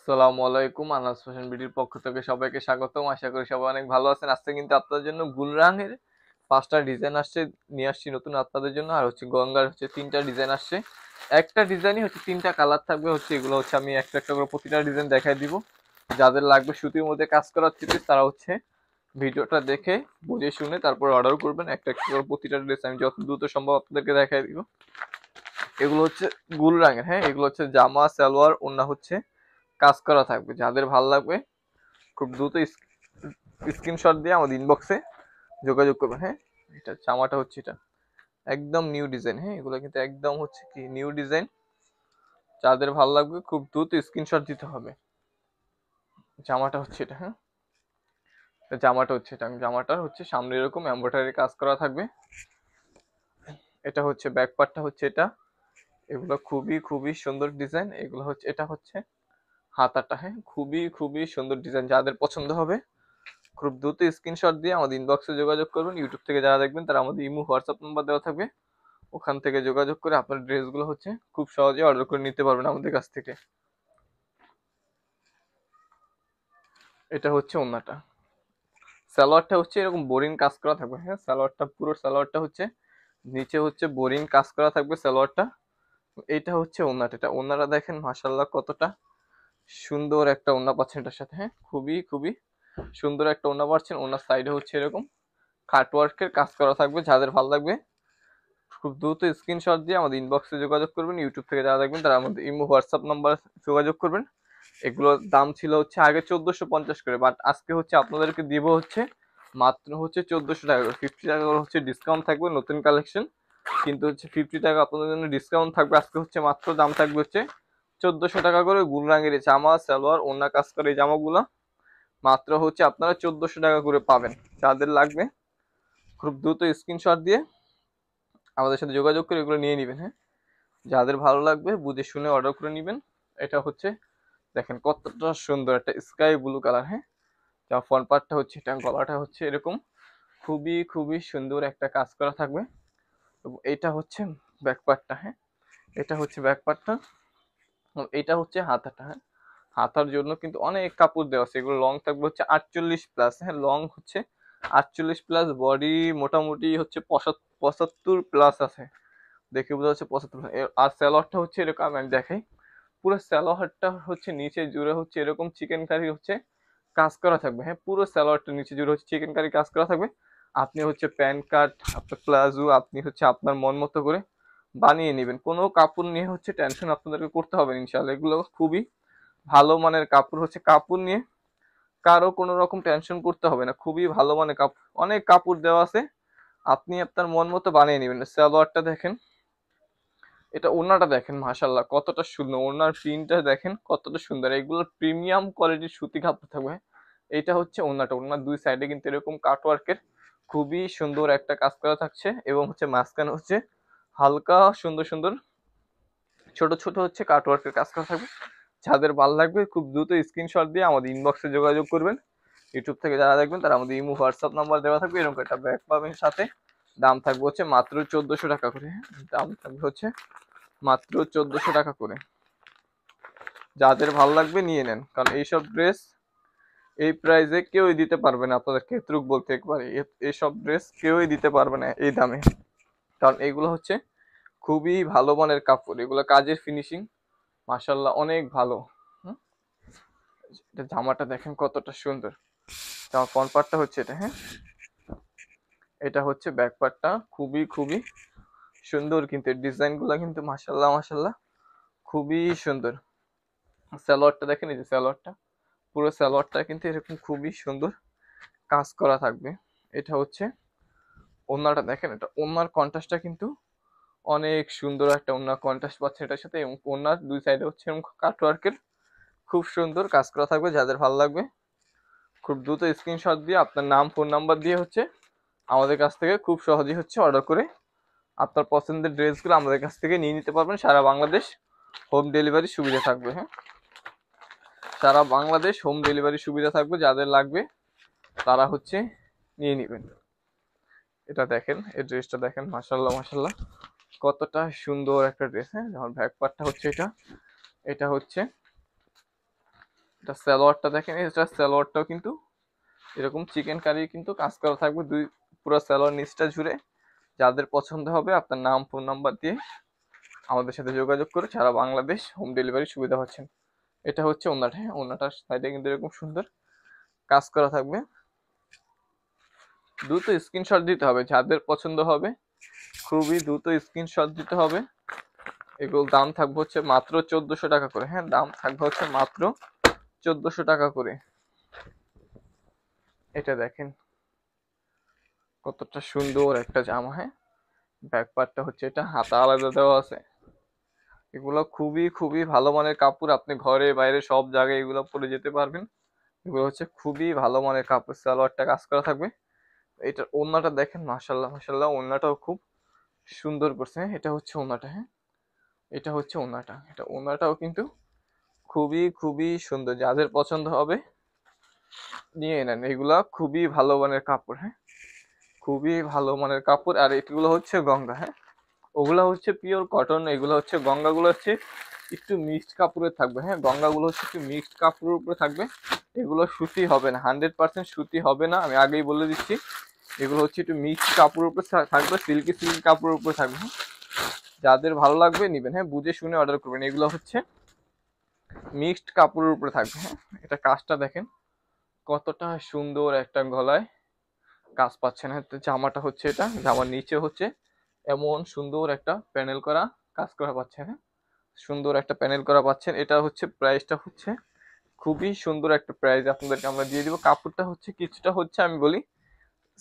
আসসালামু আলাইকুম, আনাস ফ্যাশন বিডির পক্ষ থেকে সবাইকে স্বাগতম। আশা করি সবাই অনেক ভালো আছেন। আজকে কিন্তু আপনাদের জন্য গুলরাঙের 5টা ডিজাইন আসছে, নিয়ে আসছি নতুন আপনাদের জন্য। আর হচ্ছে গঙ্গার হচ্ছে 3টা ডিজাইন আসছে। একটা ডিজাইনই হচ্ছে 3টা কালার থাকবে। হচ্ছে এগুলো হচ্ছে আমি একটা একটা করে প্রতিটা ডিজাইন দেখাই দিব। যাদের লাগবে সুতির মধ্যে কাজ করার চিন্তা তারা হচ্ছে ভিডিওটা দেখে বুঝে শুনে তারপর অর্ডার করবেন। একটা একটা করে প্রতিটা ড্রেস আমি যত দ্রুত সম্ভব আপনাদেরকে দেখাই দিব। এগুলো হচ্ছে গুলরাঙের, হ্যাঁ, এগুলো হচ্ছে জামা সালোয়ার ওড়না হচ্ছে কাজ করা থাকবে। যাদের ভালো লাগবে খুব দ্রুত স্ক্রিনশট দিয়ে আমাদের ইনবক্সে যোগাযোগ করবেন। হ্যাঁ, এটা জামাটা হচ্ছে এটা একদম নিউ ডিজাইন। হ্যাঁ, এগুলো কিন্তু একদম হচ্ছে কি নিউ ডিজাইন। যাদের ভালো লাগবে খুব দ্রুত স্ক্রিনশট দিতে হবে। জামাটা হচ্ছে এটা, হ্যাঁ, জামাটা হচ্ছে এটা। জামাটার হচ্ছে সামনে এরকম এমব্রয়ডারি কাজ করা থাকবে। এটা হচ্ছে ব্যাক পার্টটা হচ্ছে এটা। এগুলো খুবই খুবই সুন্দর ডিজাইন। এগুলো হচ্ছে এটা হচ্ছে হাতাটা। হ্যাঁ, খুবই খুবই সুন্দর ডিজাইন। যাদের পছন্দ হবে খুব দ্রুত স্ক্রিনশট দিয়ে আমাদের ইনবক্সে যোগাযোগ করবেন। ইউটিউব থেকে যারা দেখবেন তারা আমাদের ইমো হোয়াটসঅ্যাপ নাম্বার দেওয়া থাকবে, ওখান থেকে যোগাযোগ করে আপনার ড্রেসগুলো হচ্ছে খুব সহজে অর্ডার করে নিতে পারবেন আমাদের কাছ থেকে। এটা হচ্ছে ওন্নাটা। সালোয়ারটা হচ্ছে এরকম বোরিং কাজ করা থাকবে। হ্যাঁ, সালোয়ারটা পুরো সালোয়ারটা হচ্ছে নিচে হচ্ছে বোরিং কাজ করা থাকবে সালোয়ারটা। এটা হচ্ছে ওন্নাটা। এটা ওন্নাটা দেখেন মাশাআল্লাহ কতটা সুন্দর একটা ওন্না পাচ্ছেন এটার সাথে। হ্যাঁ, খুবই খুবই সুন্দর একটা ওন্না পাচ্ছেন। ওন্নার সাইডে হচ্ছে এরকম কাটওয়ার্কের কাজ করা থাকবে। যাদের ভালো লাগবে খুব দ্রুত স্ক্রিনশট দিয়ে আমাদের ইনবক্সে যোগাযোগ করবেন। ইউটিউব থেকে যারা দেখবেন তারা আমাদের ইমো হোয়াটসঅ্যাপ নাম্বার যোগাযোগ করবেন। এগুলোর দাম ছিল হচ্ছে আগে 1450 করে, বাট আজকে হচ্ছে আপনাদেরকে দিব হচ্ছে মাত্র হচ্ছে 1400 টাকা করে। 50 টাকা করে হচ্ছে ডিসকাউন্ট থাকবে, নতুন কালেকশন কিন্তু হচ্ছে 50 টাকা আপনাদের জন্য ডিসকাউন্ট থাকবে। আজকে হচ্ছে মাত্র দাম থাকবে হচ্ছে 1400 টাকা করে। গুলরাঙের জামা সালোয়ার ওন্না কাজ করে এই জামাগুলো মাত্র হচ্ছে আপনারা 1400 টাকা করে পাবেন। যাদের লাগবে খুব দ্রুত স্ক্রিনশট দিয়ে আমাদের সাথে যোগাযোগ করে এগুলো নিয়ে নেবেন। হ্যাঁ, যাদের ভালো লাগবে বুঝে শুনে অর্ডার করে নেবেন। এটা হচ্ছে দেখেন কতটা সুন্দর একটা স্কাই ব্লু কালার। হ্যাঁ, যা ফ্রন্ট পার্টটা হচ্ছে এটা, গলাটা হচ্ছে এরকম খুবই খুবই সুন্দর একটা কাজ করা থাকবে। এবং এটা হচ্ছে ব্যাক পার্টটা। হ্যাঁ, এটা হচ্ছে ব্যাক পার্টটা। এটা হচ্ছে হাতাটা। হ্যাঁ, হাতার জন্য কিন্তু অনেক কাপড় দেওয়া আছে। এগুলো লং থাকবে হচ্ছে 48+। হ্যাঁ, লং হচ্ছে 48+, বডি মোটামুটি হচ্ছে 75+ আছে। দেখে বোঝা যাচ্ছে 75। আর স্যালোয়ারটা হচ্ছে এরকম আমি দেখাই। পুরো স্যালোয়ারটা হচ্ছে নিচে জুড়ে হচ্ছে এরকম চিকেন কারি হচ্ছে কাজ করা থাকবে। হ্যাঁ, পুরো স্যালোয়ারটা নিচে জুড়ে হচ্ছে চিকেন কারি কাজ করা থাকবে। আপনি হচ্ছে প্যান্ট কাট, আপনার প্লাজো আপনি হচ্ছে আপনার মন মতো করে বানিয়ে নেবেন। কোনো কাপড় নিয়ে হচ্ছে টেনশন আপনাদেরকে করতে হবে না ইনশাআল্লাহ। এগুলো খুবই ভালো মানের কাপড়। হচ্ছে কাপড় নিয়ে কারো কোনো রকম টেনশন করতে হবে না। খুবই ভালো মানের কাপড়, অনেক কাপড় দেওয়া আছে। আপনি আপনার মন মতো বানিয়ে নেবেন। সালোয়ারটা দেখেন, এটা ওড়নাটা দেখেন মাশাআল্লাহ কতটা সুন্দর। ওড়নার প্রিন্টটা দেখেন কতটা সুন্দর। এগুলো প্রিমিয়াম কোয়ালিটির সুতি কাপড় থাকবে। এটা হচ্ছে ওড়নাটা। ওড়নার দুই সাইডে কিন্তু এরকম কাটওয়ার্কের খুবই সুন্দর একটা কাজ করা থাকছে। এবং হচ্ছে মাঝখানে হচ্ছে হালকা সুন্দর সুন্দর ছোট ছোট হচ্ছে কাটওয়ার্কের কাজ করা থাকবে। যাদের ভালো লাগবে খুব দ্রুত স্ক্রিনশট দিয়ে আমাদের ইনবক্সে যোগাযোগ করবেন। ইউটিউব থেকে যারা দেখবেন তারা আমাদের ইমো হোয়াটসঅ্যাপ নাম্বার দেওয়া থাকবে। এরকম একটা ব্যাগ পাবেন সাথে। দাম থাকবে হচ্ছে মাত্র 1400 টাকা করে। দাম থাকবে হচ্ছে মাত্র 1400 টাকা করে। যাদের ভালো লাগবে নিয়ে নেন, কারণ এইসব ড্রেস এই প্রাইসে কেউই দিতে পারবে না আপনাদেরকে। এতটুক বলতে একবারে এইসব ড্রেস কেউই দিতে পারবে না এই দামে। কারণ এগুলো হচ্ছে খুবই ভালো মানের কাপড়। এগুলো কাজের ফিনিশিং মাশাল্লাহ অনেক ভালো। হুম, এটা জামাটা দেখেন কতটা সুন্দর। জামা ফ্রন্ট পার্টটা হচ্ছে এটা। হ্যাঁ, এটা হচ্ছে ব্যাক পার্টটা। খুবই খুবই সুন্দর কিন্তু ডিজাইন গুলা কিন্তু মাশাল্লাহ মাশাল্লাহ খুবই সুন্দর। সালোয়ারটা দেখেন, এই যে সালোয়ারটা, পুরো সালোয়ারটা কিন্তু এরকম খুবই সুন্দর কাজ করা থাকবে। এটা হচ্ছে ওড়নাটা দেখেন, এটা ওড়নার কন্ট্রাস্টটা কিন্তু অনেক সুন্দর একটা ওড়নার কন্ট্রাস্ট পাচ্ছে এটার সাথে। এবং ওড়নার দুই সাইডে হচ্ছে এরকম কাটওয়ার্কের খুব সুন্দর কাজ করা থাকবে। যাদের ভালো লাগবে খুব দ্রুত স্ক্রিনশট দিয়ে আপনার নাম ফোন নাম্বার দিয়ে হচ্ছে আমাদের কাছ থেকে খুব সহজেই হচ্ছে অর্ডার করে আপনার পছন্দের ড্রেসগুলো আমাদের কাছ থেকে নিয়ে নিতে পারবেন। সারা বাংলাদেশ হোম ডেলিভারি সুবিধা থাকবে। হ্যাঁ, সারা বাংলাদেশ হোম ডেলিভারি সুবিধা থাকবে। যাদের লাগবে তারা হচ্ছে নিয়ে নেবেন। এটা দেখেন, এই ড্রেসটা দেখেন মাশাল্লাহ মাশাল্লাহ কতটা সুন্দর একটা ড্রেস। হ্যাঁ, যখন ব্যাক পার্টটা হচ্ছে এটা, এটা হচ্ছে এটা সালোয়ারটা দেখেন, এটা সালোয়ারটাও কিন্তু এরকম চিকেন কারি কিন্তু কাজ করা থাকবে দুই, পুরো সালোয়ার নিচটা জুড়ে। যাদের পছন্দ হবে আপনার নাম ফোন নাম্বার দিয়ে আমাদের সাথে যোগাযোগ করে সারা বাংলাদেশ হোম ডেলিভারি সুবিধা পাচ্ছেন। এটা হচ্ছে ওড়নাটা, হ্যাঁ ওড়নাটার সাইডে কিন্তু এরকম সুন্দর কাজ করা থাকবে। দ্রুত স্ক্রিনশট দিতে হবে, যাদের পছন্দ হবে খুবই দ্রুত স্ক্রিনশট দিতে হবে। এগুলোর দাম থাকবে হচ্ছে মাত্র 1400 টাকা করে, হ্যাঁ দাম থাকবে হচ্ছে মাত্র 1400 টাকা করে। এটা দেখেন কতটা সুন্দর একটা জামা, হ্যাঁ ব্যাক পার্টটা হচ্ছে এটা, হাতা আলাদা দেওয়া আছে। এগুলো খুবই খুবই ভালো মানের কাপড়, আপনি ঘরে বাইরে সব জায়গায় এগুলো পরে যেতে পারবেন। এগুলো হচ্ছে খুবই ভালো মানের কাপড়, সালোয়ারটা কাজ করা থাকবে। এটার ওড়নাটা দেখেন, মাশাল্লাহ মাশাল্লাহ ওড়নাটাও খুব সুন্দর করছে। হ্যাঁ এটা হচ্ছে ওড়নাটা, হ্যাঁ এটা হচ্ছে ওড়নাটা, এটা ওড়নাটাও কিন্তু খুবই খুবই সুন্দর। যাদের পছন্দ হবে নিয়ে নেন, এগুলা খুবই ভালো মানের কাপড়, হ্যাঁ খুবই ভালো মানের কাপড়। আর এগুলো হচ্ছে গঙ্গা, হ্যাঁ ওগুলা হচ্ছে পিওর কটন, এগুলো হচ্ছে গঙ্গাগুলো হচ্ছে একটু মিক্সড কাপড়ের থাকবে, হ্যাঁ গঙ্গাগুলো হচ্ছে একটু মিক্সড কাপড়ের উপরে থাকবে। এগুলো সুতি হবে না, 100% সুতি হবে না, আমি আগেই বলে দিচ্ছি। এগুলো হচ্ছে একটু মিক্সড কাপড়ের উপরে থাকবে, সিল্কি সিল্কি কাপড়ের উপরে থাকবে। যাদের ভালো লাগবে নিবেন, হ্যাঁ বুঝে শুনে অর্ডার করবেন। এগুলো হচ্ছে মিক্সড কাপড়ের উপরে থাকবে, হ্যাঁ এটা কাজটা দেখেন কতটা সুন্দর একটা গলায় কাজ পাচ্ছেন। হ্যাঁ জামাটা হচ্ছে এটা, জামার নিচে হচ্ছে এমন সুন্দর একটা প্যানেল করা কাজ করা পাচ্ছেন, হ্যাঁ সুন্দর একটা প্যানেল করা পাচ্ছেন। এটা হচ্ছে প্রাইসটা হচ্ছে খুবই সুন্দর একটা প্রাইস আপনাদেরকে আমরা দিয়ে দিব। কাপড়টা হচ্ছে কিছুটা হচ্ছে আমি বলি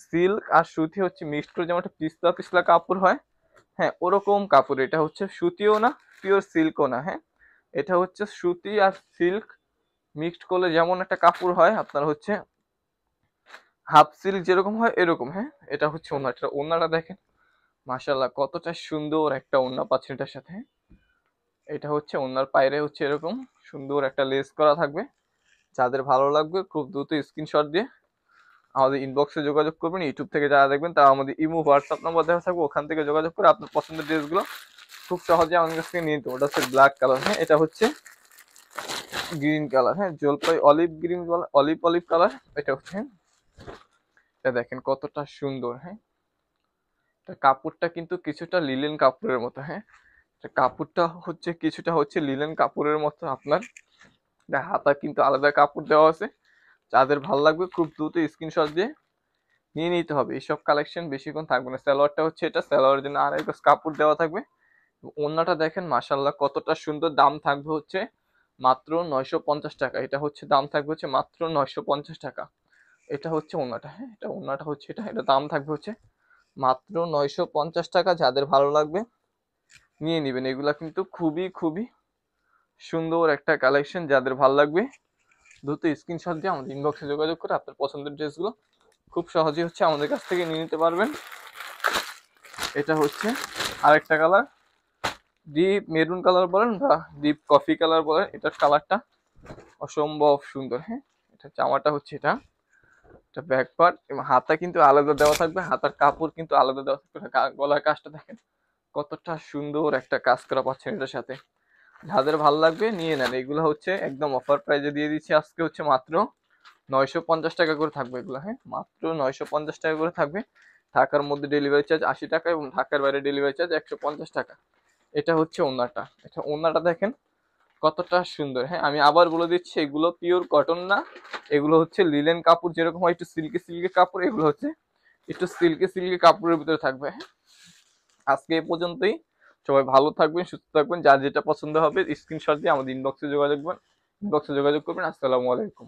সিল্ক আর সুতি হচ্ছে মিক্সড করে, যেমন একটা পিছলা পিছলা কাপড় হয়, হ্যাঁ ওরকম কাপড়। এটা হচ্ছে সুতিও না পিওর সিল্কও না, হ্যাঁ এটা হচ্ছে সুতি আর সিল্ক মিক্সড করলে যেমন একটা কাপড় হয় আপনার হচ্ছে হাফ সিল্ক যেরকম হয় এরকম, হ্যাঁ এটা হচ্ছে ওড়নাটা। ওড়নাটা দেখেন মাশাল্লাহ কতটা সুন্দর একটা ওড়না পাচ্ছেন এটার সাথে। এটা হচ্ছে ওড়নার পায়রে হচ্ছে এরকম সুন্দর একটা লেস করা থাকবে। যাদের ভালো লাগবে খুব দ্রুত স্ক্রিনশট দিয়ে আমাদের ইনবক্সে যোগাযোগ করবেন। ইউটিউব থেকে যারা দেখবেন তারা আমাদের ইমো হোয়াটসঅ্যাপ নাম্বার দেওয়া থাকবে, ওখান থেকে যোগাযোগ করে আপনার পছন্দের ড্রেসগুলো খুব সহজে আমাদের কাছ থেকে নিয়ে নিতে। ওটা হচ্ছে ব্ল্যাক কালার, হ্যাঁ এটা হচ্ছে গ্রিন কালার, হ্যাঁ জলপাই olive green, olive olive colour এটা হচ্ছে, হ্যাঁ এটা দেখেন কতটা সুন্দর, হ্যাঁ কাপড়টা কিন্তু কিছুটা লিলেন কাপড়ের মতো, হ্যাঁ কাপড়টা হচ্ছে কিছুটা হচ্ছে লিলেন কাপড়ের মতো। আপনার হাতা কিন্তু আলাদা কাপড় দেওয়া আছে। যাদের ভালো লাগবে খুব দ্রুত স্ক্রিনশট দিয়ে নিয়ে নিতে হবে। এইসব কালেকশন বেশিক্ষণ থাকবে না। সালোয়ারটা হচ্ছে এটা, সালোয়ারের জন্য আড়াই গজ কাপড় দেওয়া থাকবে। ওড়নাটা দেখেন মাশাল্লাহ কতটা সুন্দর, দাম থাকবে হচ্ছে মাত্র 950 টাকা। এটা হচ্ছে দাম থাকবে হচ্ছে মাত্র 950 টাকা। এটা হচ্ছে ওড়নাটা, হ্যাঁ এটা ওড়নাটা হচ্ছে এটা, এটা দাম থাকবে হচ্ছে মাত্র 950 টাকা। যাদের ভালো লাগবে নিয়ে নেবেন, এগুলা কিন্তু খুবই খুবই সুন্দর একটা কালেকশন। যাদের ভালো লাগবে দ্রুত স্ক্রিনশট দিয়ে আমাদের ইনবক্সে যোগাযোগ করে আপনার পছন্দের ড্রেসগুলো খুব সহজেই হচ্ছে আমাদের কাছ থেকে নিয়ে নিতে পারবেন। এটা হচ্ছে আরেকটা কালার, ডিপ মেরুন কালার বলেন বা ডিপ কফি কালার বলেন, এটার কালারটা অসম্ভব সুন্দর, হ্যাঁ এটা জামাটা হচ্ছে এটা, এটা ব্যাক পার্ট এবং হাতা কিন্তু আলাদা দেওয়া থাকবে, হাতার কাপড় কিন্তু আলাদা দেওয়া থাকবে। গলার কাজটা দেখেন কতটা সুন্দর একটা কাজ করা পাচ্ছেন এটার সাথে। যাদের ভালো লাগবে নিয়ে নেন। এগুলো হচ্ছে একদম অফার প্রাইজে দিয়ে দিচ্ছি আজকে, হচ্ছে মাত্র 950 টাকা করে থাকবে এগুলো, হ্যাঁ মাত্র 950 টাকা করে থাকবে। ঢাকার মধ্যে ডেলিভারি চার্জ 80 টাকা এবং ঢাকার বাইরে ডেলিভারি চার্জ 150 টাকা। এটা হচ্ছে ওড়নাটা, এটা ওড়নাটা দেখেন কতটা সুন্দর। হ্যাঁ আমি আবার বলে দিচ্ছি এগুলো পিওর কটন না, এগুলো হচ্ছে লিলেন কাপড়, যেরকম হয় একটু সিল্কি সিল্কি কাপড়, এগুলো হচ্ছে একটু সিল্কি সিল্কি কাপড়ের ভিতরে থাকবে। হ্যাঁ আজকে এ পর্যন্তই, সবাই ভালো থাকবেন সুস্থ থাকবেন। যার যেটা পছন্দ হবে স্ক্রিনশট দিয়ে আমাদের ইনবক্সে যোগাযোগ করবেন। আসসালামু আলাইকুম।